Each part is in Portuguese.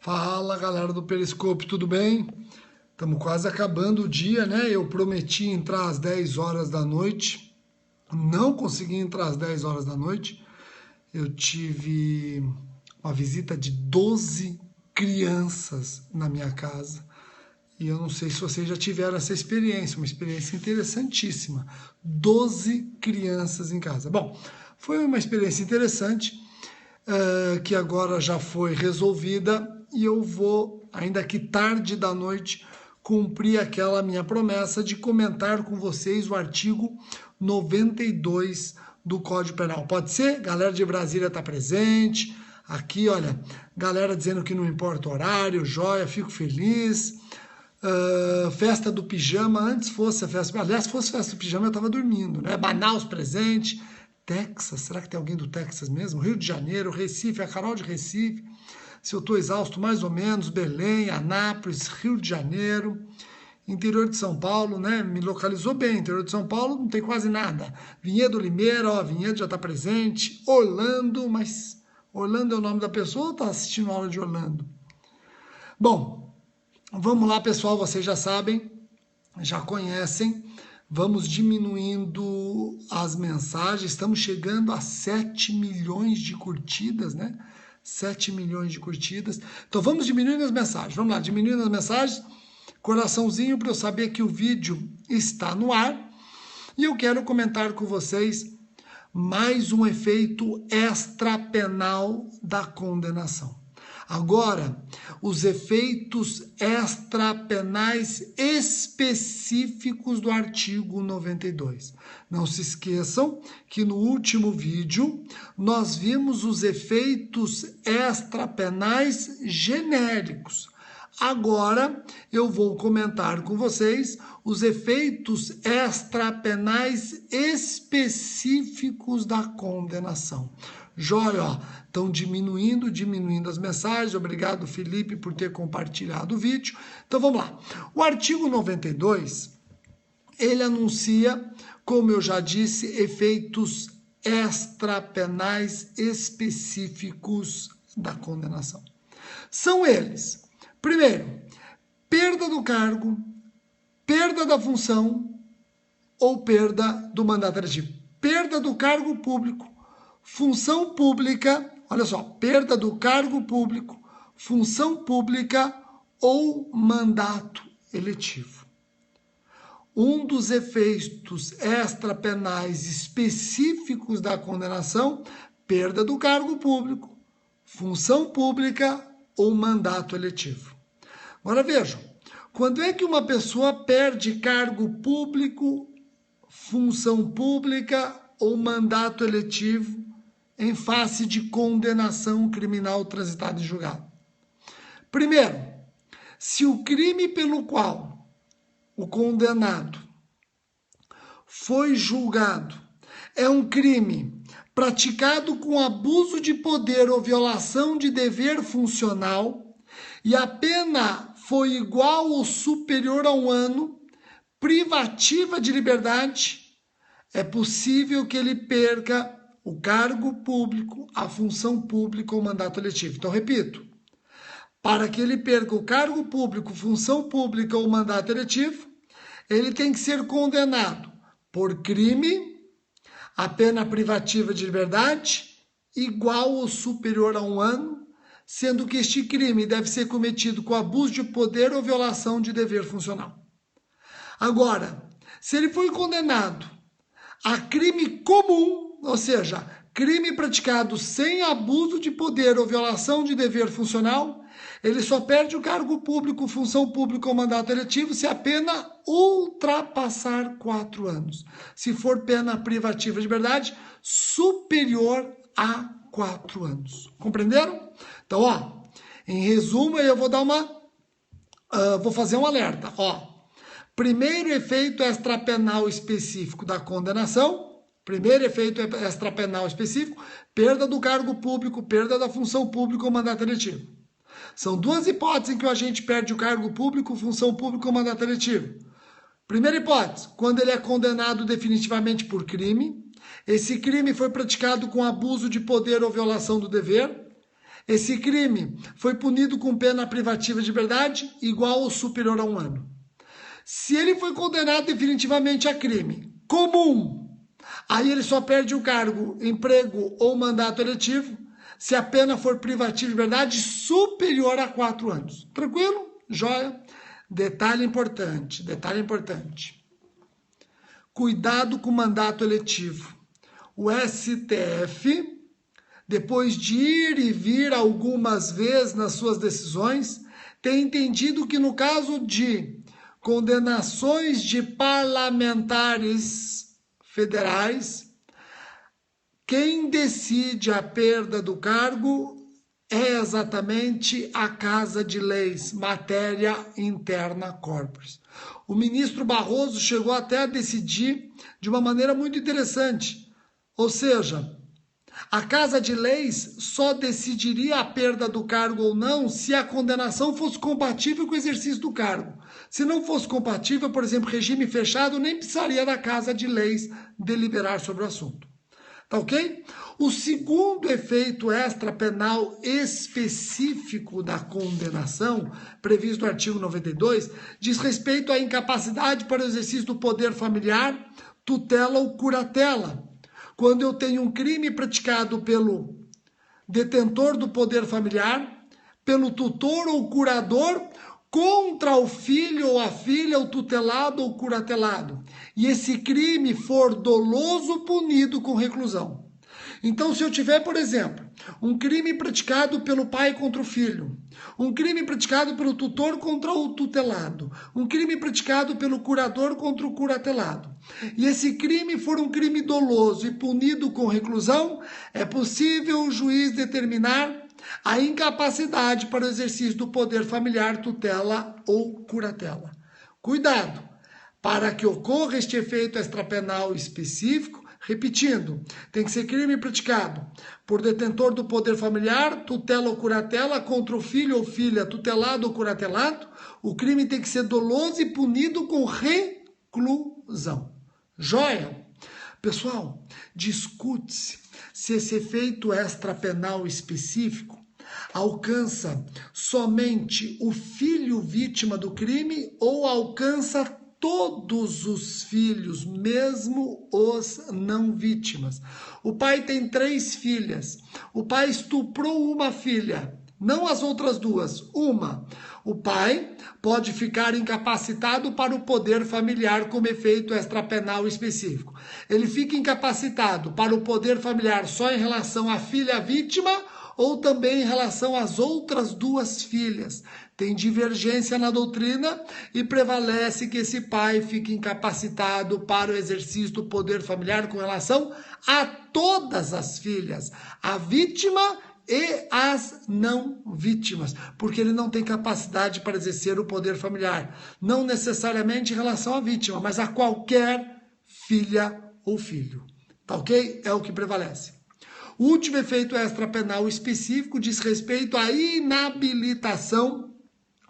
Fala, galera do Periscope, tudo bem? Estamos quase acabando o dia, né? Eu prometi entrar às 10 horas da noite, não consegui entrar às 10 horas da noite. Eu tive uma visita de 12 crianças na minha casa. E eu não sei se vocês já tiveram essa experiência, uma experiência interessantíssima. 12 crianças em casa. Bom, foi uma experiência interessante, que agora já foi resolvida e eu vou, ainda que tarde da noite, cumprir aquela minha promessa de comentar com vocês o artigo 92 do Código Penal. Pode ser? Galera de Brasília está presente. Aqui, olha, galera dizendo que não importa o horário, joia, fico feliz. Festa do pijama, antes fosse a festa, aliás, se fosse festa do pijama eu estava dormindo, né? Manaus presente, Texas, será que tem alguém do Texas mesmo? Rio de Janeiro, Recife, a Carol de Recife, se eu estou exausto mais ou menos, Belém, Anápolis, Rio de Janeiro, interior de São Paulo, né? Me localizou bem, interior de São Paulo não tem quase nada. Vinhedo Limeira, ó, Vinhedo já está presente, Orlando, mas Orlando é o nome da pessoa ou está assistindo a aula de Orlando? Bom, vamos lá, pessoal, vocês já sabem, já conhecem, vamos diminuindo as mensagens, estamos chegando a 7 milhões de curtidas, né? 7 milhões de curtidas. Então vamos diminuindo as mensagens, vamos lá, diminuindo as mensagens, coraçãozinho para eu saber que o vídeo está no ar. E eu quero comentar com vocês mais um efeito extrapenal da condenação. Agora, os efeitos extrapenais específicos do artigo 92. Não se esqueçam que no último vídeo nós vimos os efeitos extrapenais genéricos. Agora eu vou comentar com vocês os efeitos extrapenais específicos da condenação. Joia, ó, estão diminuindo as mensagens. Obrigado, Felipe, por ter compartilhado o vídeo. Então vamos lá. O artigo 92, ele anuncia, como eu já disse, efeitos extrapenais específicos da condenação. São eles: primeiro, perda do cargo, perda da função ou perda do mandato eletivo. Perda do cargo público, função pública, olha só, perda do cargo público, função pública ou mandato eletivo. Um dos efeitos extrapenais específicos da condenação, perda do cargo público, função pública ou mandato eletivo. Agora vejam, quando é que uma pessoa perde cargo público, função pública ou mandato eletivo em face de condenação criminal transitada em julgado? Primeiro, se o crime pelo qual o condenado foi julgado é um crime praticado com abuso de poder ou violação de dever funcional e a pena foi igual ou superior a 1 ano, privativa de liberdade, é possível que ele perca o cargo público, a função pública ou o mandato eletivo. Então, repito, para que ele perca o cargo público, função pública ou mandato eletivo, ele tem que ser condenado por crime, a pena privativa de liberdade, igual ou superior a 1 ano, sendo que este crime deve ser cometido com abuso de poder ou violação de dever funcional. Agora, se ele foi condenado a crime comum, ou seja, crime praticado sem abuso de poder ou violação de dever funcional, ele só perde o cargo público, função pública ou mandato eletivo se a pena ultrapassar 4 anos. Se for pena privativa de liberdade, superior a 4 anos. Compreenderam? Então, ó, em resumo, eu vou dar vou fazer um alerta, ó. Primeiro efeito extrapenal específico da condenação. Primeiro efeito extrapenal específico, perda do cargo público, perda da função pública ou mandato eletivo. São duas hipóteses em que o agente perde o cargo público, função pública ou mandato eletivo. Primeira hipótese, quando ele é condenado definitivamente por crime. Esse crime foi praticado com abuso de poder ou violação do dever. Esse crime foi punido com pena privativa de liberdade igual ou superior a 1 ano. Se ele foi condenado definitivamente a crime comum, aí ele só perde o cargo, emprego ou mandato eletivo se a pena for privativa de liberdade superior a 4 anos. Tranquilo? Joia? Detalhe importante, detalhe importante. Cuidado com o mandato eletivo. O STF, depois de ir e vir algumas vezes nas suas decisões, tem entendido que no caso de condenações de parlamentares federais, quem decide a perda do cargo é exatamente a Casa de Leis, Matéria Interna Corporis. O ministro Barroso chegou até a decidir de uma maneira muito interessante, ou seja, a Casa de Leis só decidiria a perda do cargo ou não se a condenação fosse compatível com o exercício do cargo. Se não fosse compatível, por exemplo, regime fechado, nem precisaria da Casa de Leis deliberar sobre o assunto. Tá ok? O segundo efeito extrapenal específico da condenação, previsto no artigo 92, diz respeito à incapacidade para o exercício do poder familiar, tutela ou curatela. Quando eu tenho um crime praticado pelo detentor do poder familiar, pelo tutor ou curador, contra o filho ou a filha, o tutelado ou curatelado, e esse crime for doloso, punido com reclusão. Então, se eu tiver, por exemplo, um crime praticado pelo pai contra o filho, um crime praticado pelo tutor contra o tutelado, um crime praticado pelo curador contra o curatelado, e esse crime for um crime doloso e punido com reclusão, é possível o juiz determinar a incapacidade para o exercício do poder familiar, tutela ou curatela. Cuidado! Para que ocorra este efeito extrapenal específico, repetindo, tem que ser crime praticado por detentor do poder familiar, tutela ou curatela, contra o filho ou filha, tutelado ou curatelado. O crime tem que ser doloso e punido com reclusão. Joia? Pessoal, discute-se se esse efeito extrapenal específico alcança somente o filho vítima do crime ou alcança todos os filhos, mesmo os não vítimas. O pai tem 3 filhas. O pai estuprou uma filha, não as outras 2, uma. O pai pode ficar incapacitado para o poder familiar como efeito extrapenal específico. Ele fica incapacitado para o poder familiar só em relação à filha vítima ou também em relação às outras 2 filhas. Tem divergência na doutrina e prevalece que esse pai fique incapacitado para o exercício do poder familiar com relação a todas as filhas, a vítima e as não vítimas, porque ele não tem capacidade para exercer o poder familiar, não necessariamente em relação à vítima, mas a qualquer filha ou filho. Tá ok? É o que prevalece. O último efeito extrapenal específico diz respeito à inabilitação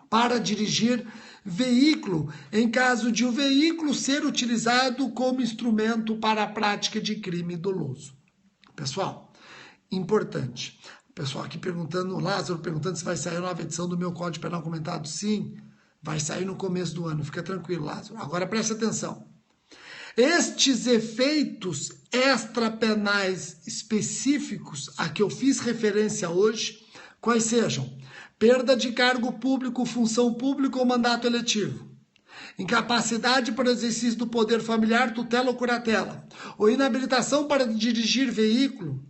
para dirigir veículo, em caso de o veículo ser utilizado como instrumento para a prática de crime doloso. Pessoal, importante. Pessoal aqui perguntando, o Lázaro perguntando se vai sair a nova edição do meu Código Penal comentado. Sim, vai sair no começo do ano. Fica tranquilo, Lázaro. Agora preste atenção. Estes efeitos extrapenais específicos a que eu fiz referência hoje, quais sejam? Perda de cargo público, função pública ou mandato eletivo. Incapacidade para o exercício do poder familiar, tutela ou curatela. Ou inabilitação para dirigir veículo.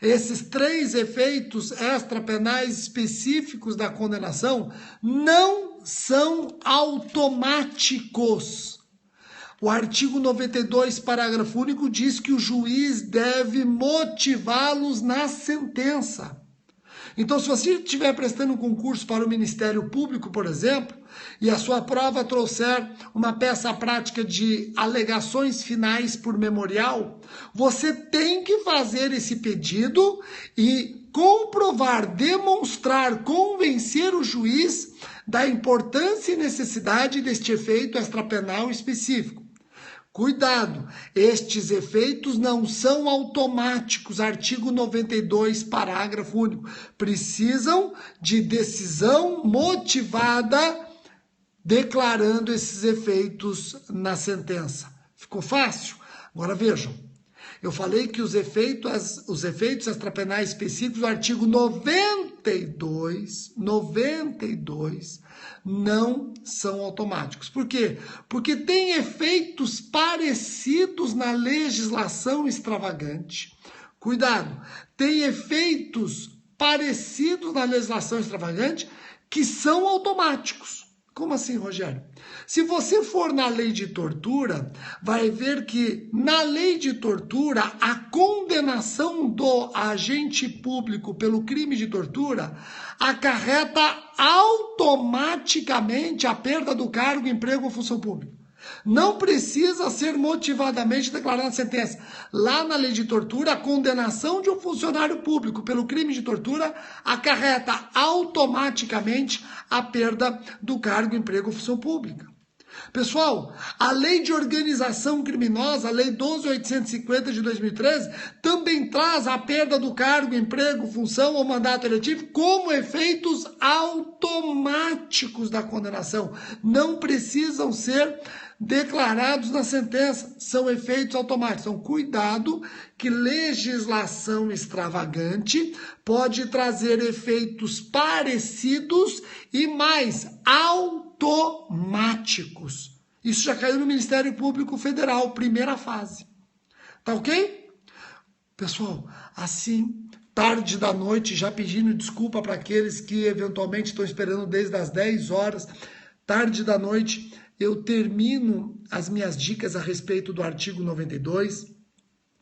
Esses 3 efeitos extrapenais específicos da condenação não são automáticos. O artigo 92, parágrafo único, diz que o juiz deve motivá-los na sentença. Então, se você estiver prestando um concurso para o Ministério Público, por exemplo, e a sua prova trouxer uma peça prática de alegações finais por memorial, você tem que fazer esse pedido e comprovar, demonstrar, convencer o juiz da importância e necessidade deste efeito extrapenal específico. Cuidado, estes efeitos não são automáticos. Artigo 92, parágrafo único. Precisam de decisão motivada declarando esses efeitos na sentença. Ficou fácil? Agora vejam. Eu falei que os efeitos extrapenais específicos do artigo 92 não são automáticos. Por quê? Porque tem efeitos parecidos na legislação extravagante. Cuidado, tem efeitos parecidos na legislação extravagante que são automáticos. Como assim, Rogério? Se você for na lei de tortura, vai ver que na lei de tortura, a condenação do agente público pelo crime de tortura acarreta automaticamente a perda do cargo, emprego ou função pública. Não precisa ser motivadamente declarada a sentença. Lá na lei de tortura, a condenação de um funcionário público pelo crime de tortura acarreta automaticamente a perda do cargo, emprego ou função pública. Pessoal, a lei de organização criminosa, a lei 12.850 de 2013, também traz a perda do cargo, emprego, função ou mandato eletivo como efeitos automáticos da condenação. Não precisam ser declarados na sentença, são efeitos automáticos. Então, cuidado que legislação extravagante pode trazer efeitos parecidos e mais automáticos. Isso já caiu no Ministério Público Federal, primeira fase. Tá ok? Pessoal, assim, tarde da noite, já pedindo desculpa para aqueles que eventualmente estão esperando desde as 10 horas, tarde da noite, eu termino as minhas dicas a respeito do artigo 92.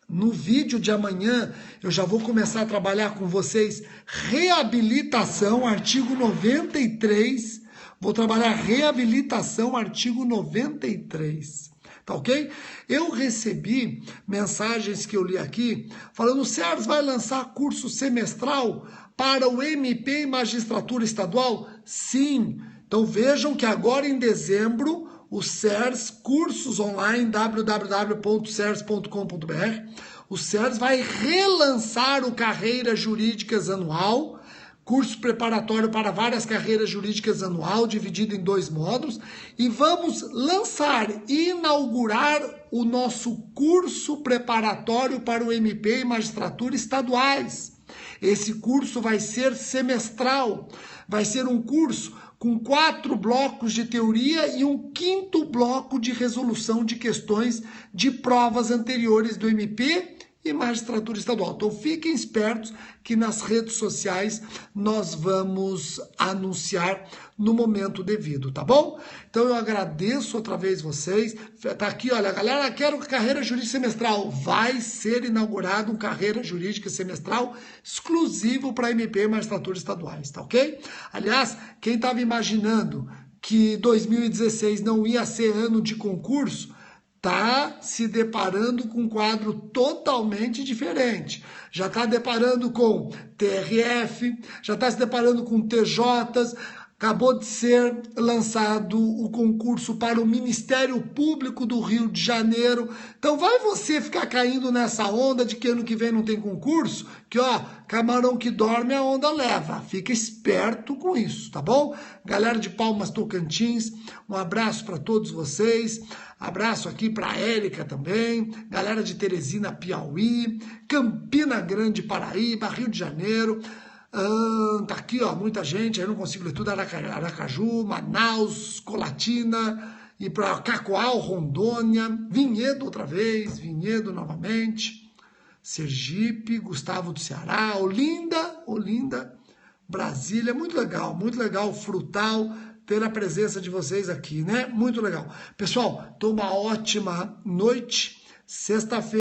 No vídeo de amanhã, eu já vou começar a trabalhar com vocês reabilitação, artigo 93. Vou trabalhar reabilitação, artigo 93. Tá ok? Eu recebi mensagens que eu li aqui, falando, o SERS vai lançar curso semestral para o MP e magistratura estadual? Sim. Então vejam que agora em dezembro, o SERS, cursos online, www.sers.com.br, o SERS vai relançar o Carreiras Jurídicas Anual, curso preparatório para várias carreiras jurídicas anual, dividido em 2 módulos, e vamos lançar, inaugurar o nosso curso preparatório para o MP e magistratura estaduais. Esse curso vai ser semestral, vai ser um curso com 4 blocos de teoria e um 5º bloco de resolução de questões de provas anteriores do MP e magistratura estadual. Então fiquem espertos que nas redes sociais nós vamos anunciar no momento devido, tá bom? Então eu agradeço outra vez vocês. Tá aqui, olha, galera, quero carreira jurídica semestral. Vai ser inaugurado um carreira jurídica semestral exclusivo para MP e magistratura estaduais, tá ok? Aliás, quem estava imaginando que 2016 não ia ser ano de concurso, está se deparando com um quadro totalmente diferente. Já está deparando com TRF, já está se deparando com TJs, acabou de ser lançado o concurso para o Ministério Público do Rio de Janeiro. Então vai você ficar caindo nessa onda de que ano que vem não tem concurso, que ó, camarão que dorme a onda leva. Fica esperto com isso, tá bom? Galera de Palmas Tocantins, um abraço para todos vocês. Abraço aqui para a Érica também, galera de Teresina, Piauí, Campina Grande, Paraíba, Rio de Janeiro. Tá aqui, ó, muita gente, aí não consigo ler tudo, Aracaju, Manaus, Colatina, e para Cacoal, Rondônia, Vinhedo outra vez, Vinhedo novamente, Sergipe, Gustavo do Ceará, Olinda, Brasília, muito legal, Frutal, ter a presença de vocês aqui, né? Muito legal. Pessoal, uma ótima noite, sexta-feira.